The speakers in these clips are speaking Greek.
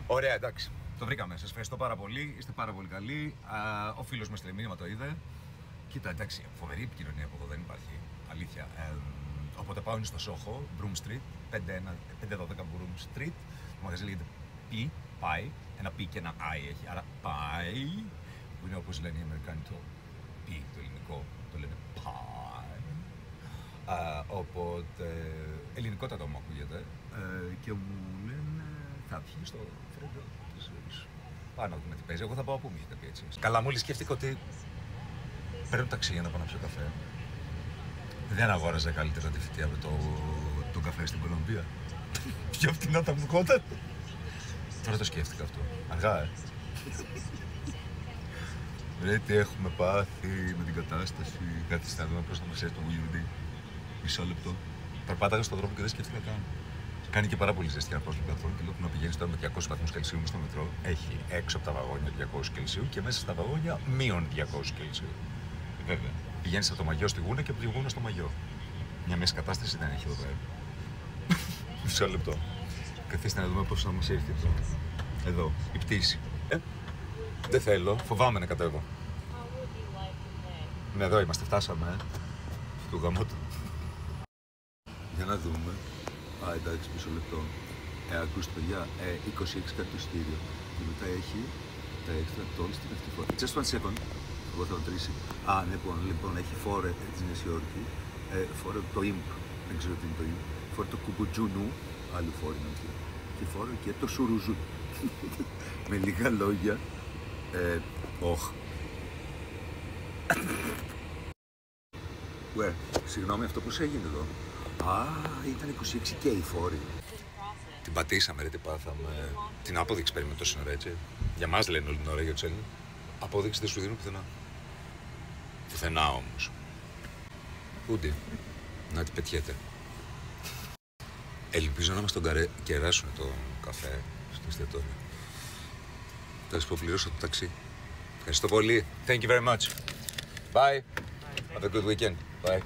Ωραία, εντάξει. Το βρήκαμε. Σας ευχαριστώ πάρα πολύ. Είστε πάρα πολύ καλοί. Ο φίλος μου στείλε μήνυμα, το είδε. Κοίτα, εντάξει, φοβερή επικοινωνία από εδώ δεν υπάρχει. Αλήθεια. Οπότε πάω στο Σόχο, Broom Street, 512 Broom Street. Το μαγαζί λέγεται Pie. Ένα P και ένα I έχει. Άρα Pie, που είναι όπως λένε οι Αμερικάνοι το P, το ελληνικό, το λένε Pie. Οπότε, ελληνικότατο μου ακούγεται. Και μου λένε, θα βγει στο φρέντο της ζωής. Πάω να δούμε τι παίζει. Εγώ θα πάω από μου, έχετε πει έτσι. Καλά, μόλις σκέφτηκα ότι παίρνω ταξί για να πάω να πιω καφέ. Δεν αγόραζα καλύτερα τη φυτεία από το καφέ στην Κολομβία. Πιο φτηνά τα μου κόταν. Τώρα το σκέφτηκα αυτό. Αργά, Ρε, τι έχουμε πάθει με την κατάσταση. Κάτι να δούμε πώς θα μας έρθει το Willy. Μισό λεπτό. Περπάταγα στον δρόμο και δεν σκέφτηκα καν. Κάνει και πάρα πολύ ζεστή να πάω στον καθόλου και λέω που να πηγαίνεις τώρα με 200 βαθμούς Κελσίου στο μετρό. Έχει έξω από τα βαγόνια 200 Κελσίου και μέσα στα βαγόνια μείον 200 Κελσίου. Βέβαια. Πηγαίνεις από το μαγιό στη γούνα και από τη γούνα στο μαγιό. Μια μέση κατάσταση δεν έχει εδώ πέρα. Μισό λεπτό. Καθίστε να δούμε πώς θα μας έρθει εδώ. Εδώ, η πτήση. Δεν θέλω, φοβάμαι να κατέβω. Ναι, εδώ είμαστε, φτάσαμε. Του γαμότου. Για να δούμε. Εντάξει, μισό λεπτό. Ακούστε, παιδιά, 26 κάτι το ειστήριο. Και μετά έχει τα έξτρα τόλ στην αυτή φορά. Just one second. Εγώ θα μετρήσει. Λοιπόν, έχει φόρε της Νέας Υόρκης. Φόρε το IMP. Δεν ξέρω τι είναι το IMP. Φόρε το Κουμπουτζούνου. Άλλο φόρε είναι εκεί. Και φόρε και το Σουρουζού. Με λίγα λόγια. Συγγνώμη, αυτό πώς έγινε εδώ. Ήταν 26 και οι φόροι. Την πατήσαμε, ρε, τι πάθαμε. Την απόδειξη περιμένουμε τόση ώρα, έτσι. Για μας λένε όλη την ώρα για τους Έλληνες. Απόδειξη δεν σου δίνουν πουθενά. Πουθενά όμως. Ούτε. Να την πετιέται. Ελπίζω να μας τον κεράσουν το καφέ στο εστιατόριο. Θα σας υποπληρώσω το ταξί. Ευχαριστώ πολύ. Thank you very much. Bye. Have a good weekend. Bye.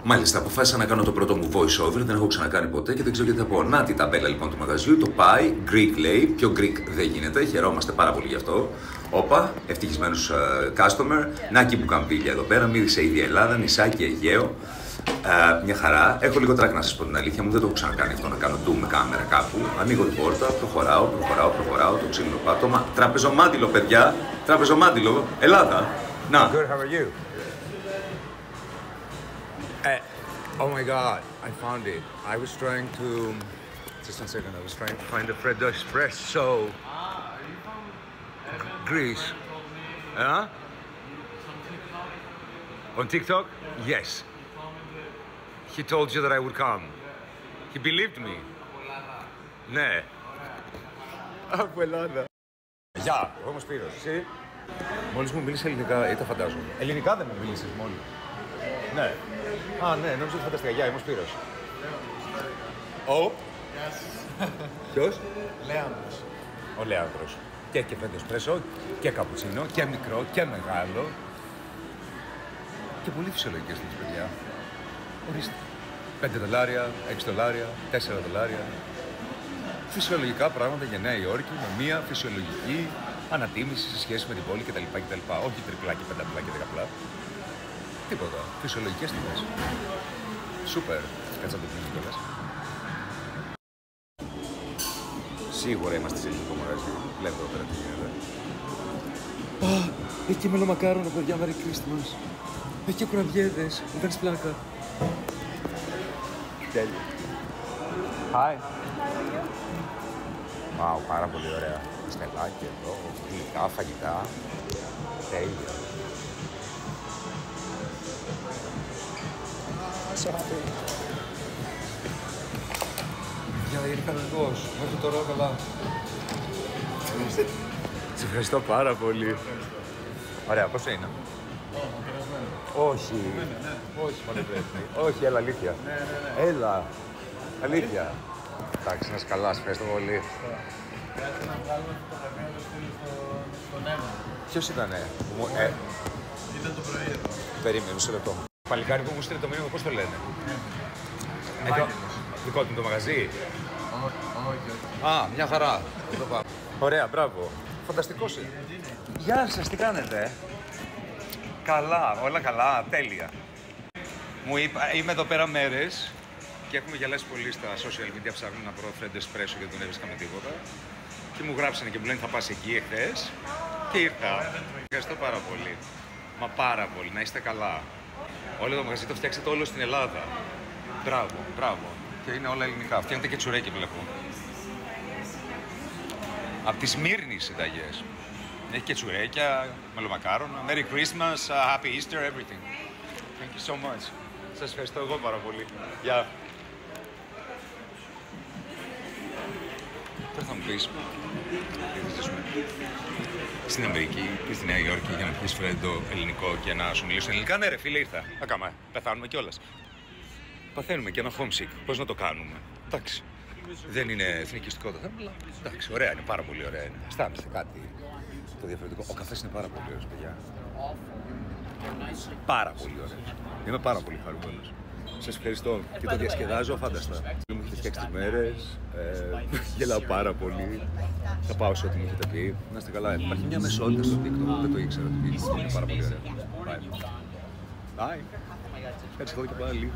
Μάλιστα, αποφάσισα να κάνω το πρώτο μου voice over, δεν έχω ξανακάνει ποτέ και δεν ξέρω γιατί θα πω. Να τη ταμπέλα λοιπόν του μαγαζιού, το Pie, Greek λέει, πιο Greek δεν γίνεται, χαιρόμαστε πάρα πολύ γι' αυτό. Όπα, ευτυχισμένος customer, Νάκη Μπουκαμπίλια εδώ πέρα, μύρισε ήδη Ελλάδα, νησάκι Αιγαίο. Μια χαρά. Έχω λίγο τρακ να σας πω την αλήθεια μου, δεν το έχω ξανακάνει αυτό να κάνω με κάμερα κάπου. Ανοίγω την πόρτα, προχωράω, το ξύλινο πάτωμα. Τραπεζομάντιλο, παιδιά, τραπεζομάντιλο, Ελλάδα. Να. Good, how are you? Oh my God, I found it. I was trying to, just one second, I was trying to find the Freddo Espresso. Are you from Greece. Huh? On TikTok? Yes. He told you that I would come. He believed me. Ναι. Από Ελλάδα. Γεια, εγώ είμαι ο Σπύρος. Εσύ? Μόλις μου μίλησε ελληνικά, ή τα φαντάζομαι. Ελληνικά δεν μου μίλησες μόλις. Ναι. Ναι, νόμιζα ότι φανταστικά. Γεια, είμαι ο Σπύρος. Ποιος? Λέανδρος. Ο Λέανδρος. Και Freddo Espresso, και καπουτσίνο, και μικρό, και μεγάλο. Και πολύ φυσιολογικές τις παιδιά. Ορίστε. $5, $6, $4. Φυσιολογικά πράγματα για Νέα Υόρκη με μία φυσιολογική ανατίμηση σε σχέση με την πόλη κτλ. Όχι τριπλά και πενταπλά και δεκαπλά. Τίποτα. Φυσιολογικές τιμές. Σούπερ. Κάτσε να το πεις κιόλας. Σίγουρα είμαστε σε ελληνικό μαγαζί. Βλέπω εδώ πέρα τι γίνεται. Έχει και μελομακάρονα, παιδιά, Merry Christmas. Έχει και κουραβιέδες. Μου κάνεις πλάκα. Τέλειο. Hi. Wow, πάρα πολύ ωραία. Στελάκι εδώ, γλυκά, φαγητά. Τέλειο. Για ήρθα εγώ, μέχρι τώρα καλά. Σε ευχαριστώ πάρα πολύ. Ωραία, πόσο είναι? Όχι. Όχι, μα δεν πρέπει. Όχι, έλα, αλήθεια. Έλα. Αλήθεια. Εντάξει, να είσαι καλά, σε ευχαριστώ πολύ. Κάτσε να βγάλουμε φωτογραφία να το στείλει στον Εύα. Ποιος ήτανε? Ήταν το πρωί εδώ. Περίμενε, μισό λεπτό. Παλικάρι που μου στείλε το μήνυμα, πώς το λένε? Δικό του το μαγαζί. Όχι. Α, μια χαρά. Εδώ πάμε. Ωραία, μπράβο. Φανταστικός είναι. Γεια σας, τι κάνετε? Καλά, όλα καλά, τέλεια. Μου είπα, είμαι εδώ πέρα μέρες και έχουμε γελάσει πολύ στα social media, ψάχνουν να βρω Fred Espresso γιατί δεν έβρισκα με τίποτα. Και μου γράψανε και μου λένε θα πας εκεί εχθές και ήρθα. Ευχαριστώ πάρα πολύ. Μα πάρα πολύ, να είστε καλά. Όλο το μαγαζί το φτιάξετε όλο στην Ελλάδα. Μπράβο, μπράβο. Και είναι όλα ελληνικά. Φτιάχνετε και τσουρέκι βλέπω. Από τη Σμύρνη οι συνταγές. Έχει και τσουρέκια, μελομακάρονα. Merry Christmas, Happy Easter, everything. Thank you so much. Σας ευχαριστώ εγώ πάρα πολύ. Γεια. Τώρα θα μου πεις, στην Αμερική ή στη Νέα Υόρκη για να πεις Φρέντο ελληνικό και να σου μιλήσω ελληνικά. Ναι ρε φίλε, ήρθα. Ακάμα, πεθάνουμε κιόλας. Παθαίνουμε και ένα homesick. Πώς να το κάνουμε? Εντάξει. Δεν είναι εθνικιστικό το θέμα, αλλά εντάξει, ωραία είναι, πάρα πολύ ωραία είναι. Αισθάνεστε κάτι το διαφορετικό. Ο καφές είναι πάρα πολύ ωραίος, παιδιά. Πάρα πολύ ωραίος. Είμαι πάρα πολύ χαρούμενος. Σας ευχαριστώ και το διασκεδάζω αφάνταστα. Μου έχετε φτιάξει τις μέρες, γελάω πάρα πολύ. Θα πάω σε ό,τι μου έχετε πει. Να είστε καλά. Υπάρχει μια μεσότητα στο TikTok, δεν το ήξερα ότι είναι πάρα πολύ ωραία. Bye. Bye. Έτσι και πάλι.